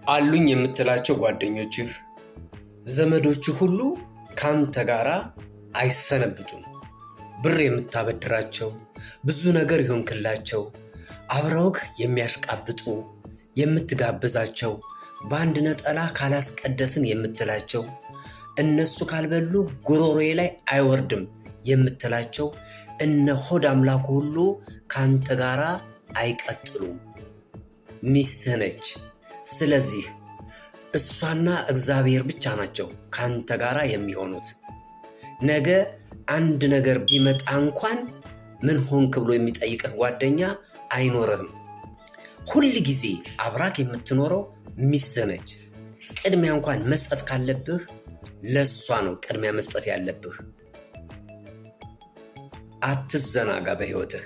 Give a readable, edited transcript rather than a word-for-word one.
አሉኝ የምትላቸው ጓደኞችህ፣ ዘመዶችህ ሁሉ ካንተ ጋራ አይሰነብቱም። ብር የምታበድራቸው፣ ብዙ ነገር ይሆንክላቸው፣ አብረውህ የሚያሽቃብጡ፣ የምትጋብዛቸው፣ በአንድ ነጠላ ካላስቀደስን የምትላቸው፣ እነሱ ካልበሉ ጉሮሮዬ ላይ አይወርድም የምትላቸው እነ ሆድ አምላኩ ሁሉ ካንተ ጋራ አይቀጥሉም። ሚስትህ ነች። ስለዚህ እሷና እግዚአብሔር ብቻ ናቸው ካንተ ጋራ የሚሆኑት። ነገ አንድ ነገር ቢመጣ እንኳን ምን ሆንክ ብሎ የሚጠይቅህ ጓደኛ አይኖርህም። ሁል ጊዜ አብራክ የምትኖረው ሚስትህ ነች። ቅድሚያ እንኳን መስጠት ካለብህ ለሷ ነው ቅድሚያ መስጠት ያለብህ። አትዘናጋ በሕይወትህ።